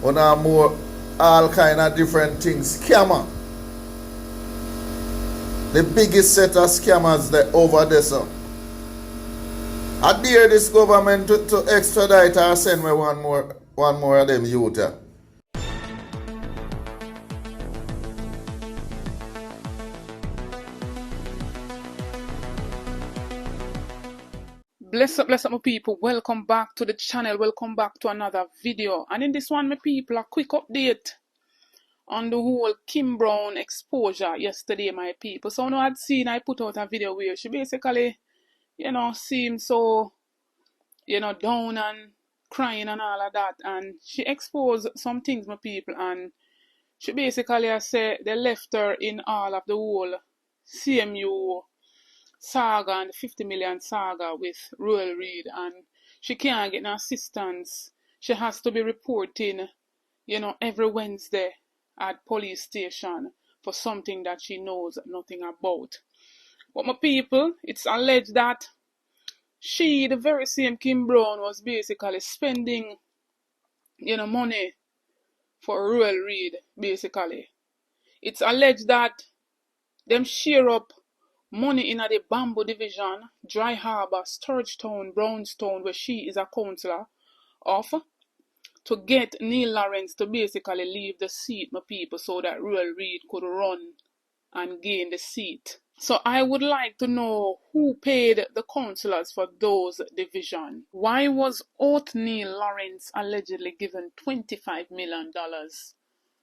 On a more all kind of different things. Scammer. The biggest set of scammers that over there, so. I dare this government to extradite or send me one more of them youth. Bless up my people. Welcome back to the channel. Welcome back to another video. And in this one, my people, a quick update on the whole Kim Brown exposure yesterday, my people. So now I'd seen I put out a video where she basically, seemed so, down and crying and all of that. And she exposed some things, my people. And she basically said they left her in all of the whole CMU saga and the 50 million saga with Royal Reid, and she can't get no assistance. She has to be reporting, every Wednesday at police station for something that she knows nothing about. But my people, it's alleged that she, the very same Kim Brown, was basically spending, money for Royal Reid, basically. It's alleged that them share up money in the Bamboo Division, Dry Harbour, Sturgetown, Brownstown, where she is a councillor of, to get Neil Lawrence to basically leave the seat, my people, so that Royal Reid could run and gain the seat. So I would like to know who paid the councillors for those divisions. Why was Neil Lawrence allegedly given $25 million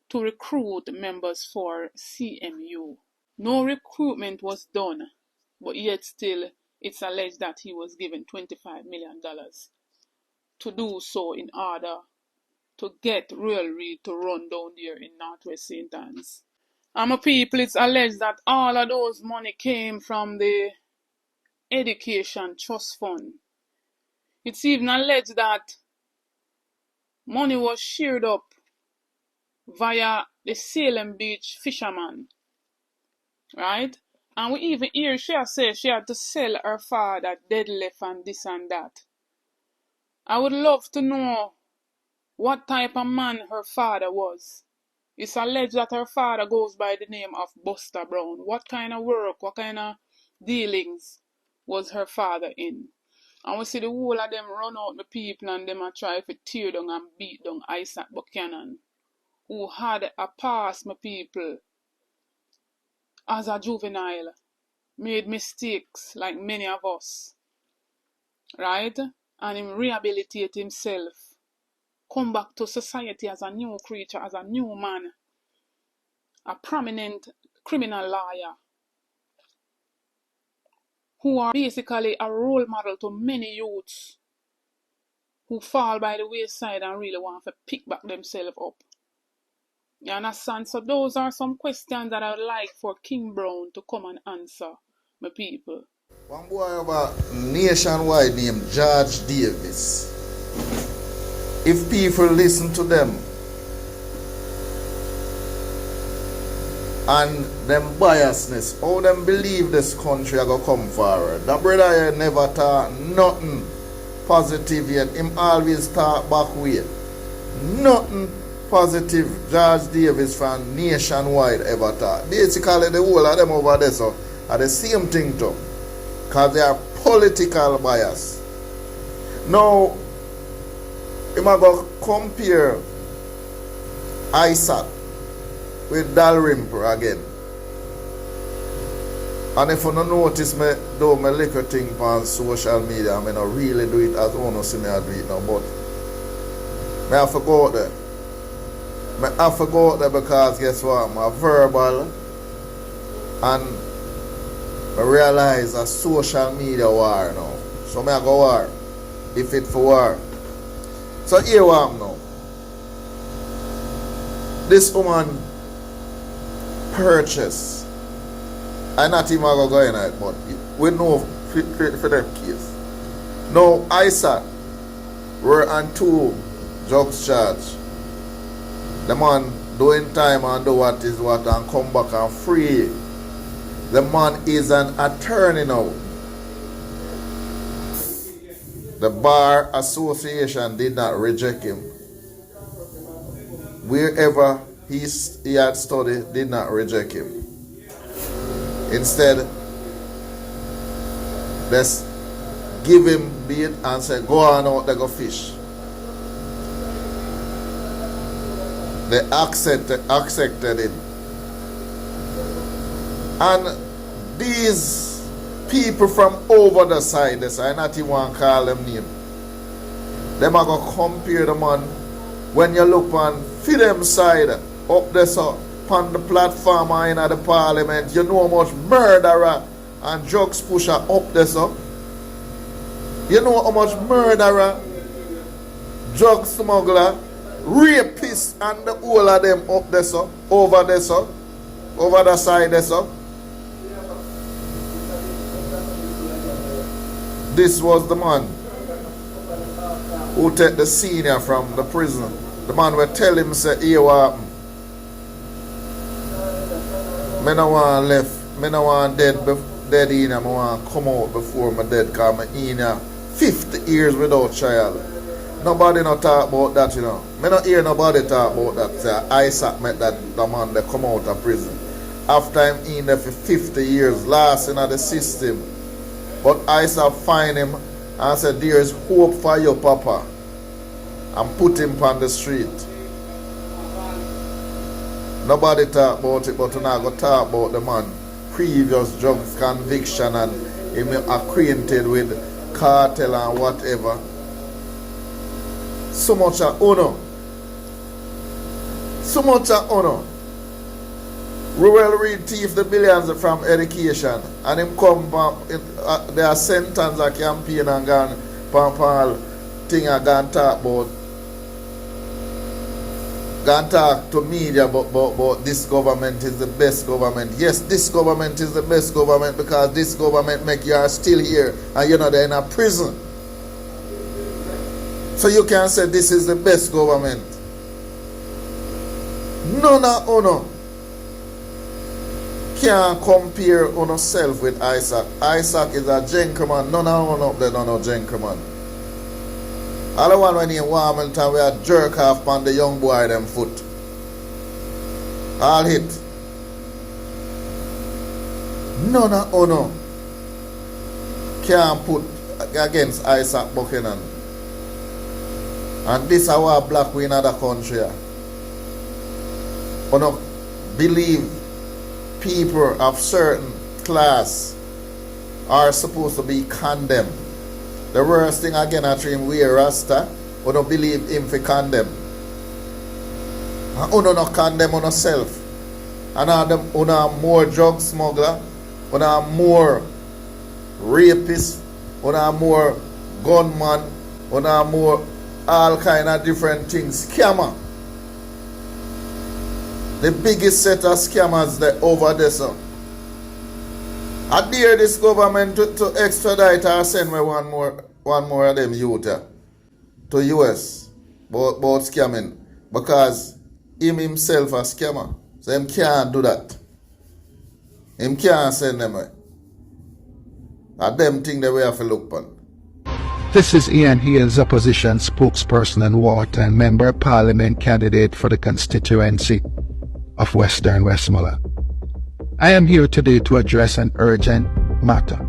to recruit members for CMU? No recruitment was done, but yet still it's alleged that he was given $25 million to do so in order to get Royal Reid to run down there in Northwest St. Anne's. And my people, it's alleged that all of those money came from the Education Trust Fund. It's even alleged that money was shared up via the Salem Beach fisherman. Right? And we even hear she said she had to sell her father deadlift and this and that. I would love to know what type of man her father was. It's alleged that her father goes by the name of Buster Brown. What kind of work, what kind of dealings was her father in? And we see the whole of them run out the people and them a try to tear down and beat down Isat Buchanan, who had a past, my people, as a juvenile, made mistakes like many of us, right? And him rehabilitate himself, come back to society as a new creature, as a new man, a prominent criminal lawyer, who are basically a role model to many youths who fall by the wayside and really want to pick back themselves up. You understand? So those are some questions that I would like for Kim Brown to come and answer, my people. One boy over nationwide named George Davis. If people listen to them and them biasness, how them believe this country are going to come forward. That brother here never thought nothing positive yet. Him always talk back way. Nothing positive George Davis from nationwide ever thought. Basically the whole of them over there so are the same thing too. Because they are political bias. Now, I'm going to compare Isat with Dalrymple again. And if you don't notice me do my little thing on social media, I not really do it as one see me I do it now, but I have to go out there. I have to go out there because guess what? I'm a verbal and I realize a social media war now. So I go war. If it for war. So here I am now. This woman purchased. I'm not even going to go in it, but we know for that case. Now Isat were on 2 drugs charge. The man doing time and do what is what and come back and free. The man is an attorney now. The Bar Association did not reject him. wherever he had studied did not reject him. Instead, let's give him bait and say, go on out there, go fish. They accepted him. And these people from over the side, I not even want to call them name, them are going to compare the man when you look on for them side up there so on the platform or in the parliament, you know how much murderer and drugs pusher up there so. You know how much murderer, drug smuggler, rapists and the whole of them up there so, over there so, over the side there so. This was the man who took the senior from the prison. The man will tell him, say, here what happened. Me no want left, me no want dead in, I want to come out before my dead, because I'm in here 50 years without child. Nobody no talk about that, you know. Me no hear nobody talk about that. Say, Isat met the man that come out of prison. After I'm in there for 50 years, last in the system. But Isat find him and said, there is hope for your papa. And put him on the street. Nobody talk about it, but we're not going to talk about the man. Previous drugs conviction and him acquainted with cartel and whatever. So much of honor. So much of honor. We will read thief the billions from education and him come they are sentence a campaign and gone pal thing and gone talk about gone talk to media about this government is the best government. Yes, this government is the best government because this government make you are still here and you know they're in a prison. So you can say this is the best government. None of honor can't compare on yourself with Isaac. Isaac is a gentleman. None of one up there, no gentleman. All the one when he warm and time we a jerk off on the young boy them foot. All hit. None of honor can't put against Isaac Buchanan. And this is our black we in other country. Honor believe people of certain class are supposed to be condemned. The worst thing again I dream we a Rasta, we don't believe him for condemn. And you not condemn on yourself. And you are more drug smuggler, you are more rapist, you are more gunman, you are more all kind of different things. Scammer. The biggest set of scammers that over there, so. I dare this government to extradite or send me one more of them youth to US about scamming because him himself a scammer. So him can't do that. Him can't send them away. And them thing that we have to look upon. This is Ian Hales, opposition spokesperson and Water and Member of Parliament candidate for the constituency of Western Westmoreland. I am here today to address an urgent matter.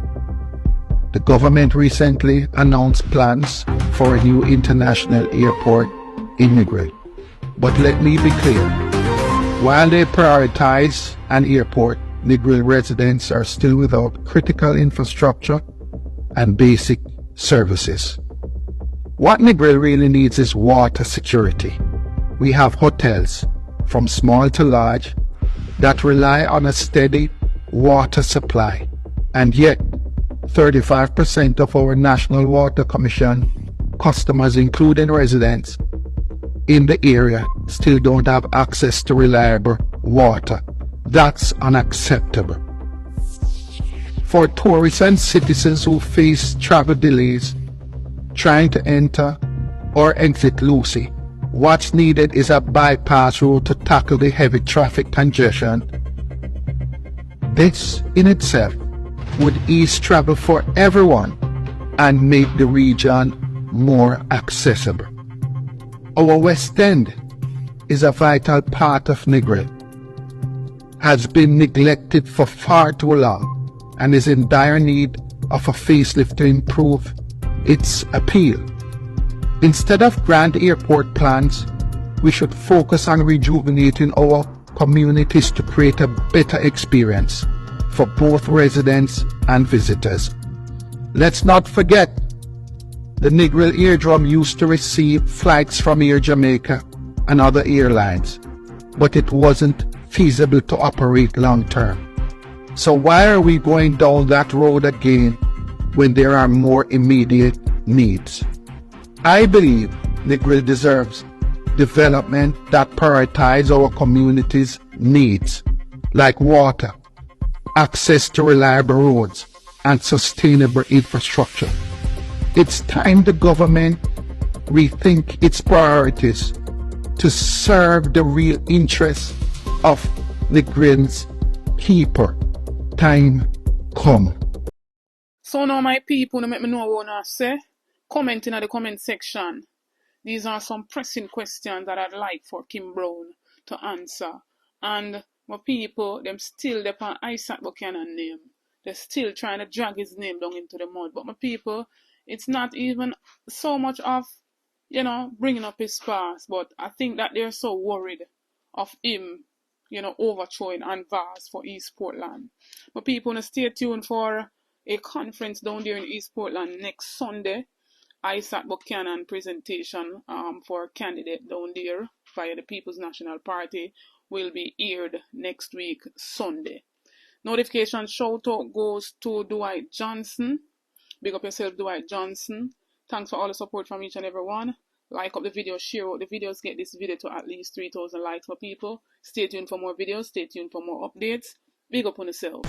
The government recently announced plans for a new international airport in Negril. But let me be clear, while they prioritize an airport, Negril residents are still without critical infrastructure and basic services. What Negril really needs is water security. We have hotels, from small to large, that rely on a steady water supply, and yet 35% of our National Water Commission customers, including residents in the area, still don't have access to reliable water. That's unacceptable. For tourists and citizens who face travel delays trying to enter or exit Lucy, what's needed is a bypass route to tackle the heavy traffic congestion. This in itself would ease travel for everyone and make the region more accessible. Our West End is a vital part of Negril, has been neglected for far too long, and is in dire need of a facelift to improve its appeal. Instead of grand airport plans, we should focus on rejuvenating our communities to create a better experience for both residents and visitors. Let's not forget, the Negril Airdrome used to receive flights from Air Jamaica and other airlines, but it wasn't feasible to operate long term. So why are we going down that road again when there are more immediate needs? I believe Negril deserves development that prioritizes our community's needs, like water, access to reliable roads, and sustainable infrastructure. It's time the government rethink its priorities to serve the real interests of Negril's people. Time come. So now my people, make me know what I say. Comment in the comment section. These are some pressing questions that I'd like for Kim Brown to answer. And my people, them still depend on Isat Buchanan name. They're still trying to drag his name down into the mud. But my people, it's not even so much of, bringing up his past. But I think that they're so worried of him, overthrowing Anvas for East Portland. But people, stay tuned for a conference down there in East Portland next Sunday. Isat Buchanan presentation for candidate down there via the People's National Party will be aired next week, Sunday. Notification shout out goes to Dwight Johnson. Big up yourself, Dwight Johnson. Thanks for all the support from each and every one. Like up the video, share out the videos, get this video to at least 3,000 likes for people. Stay tuned for more videos, stay tuned for more updates. Big up on yourself.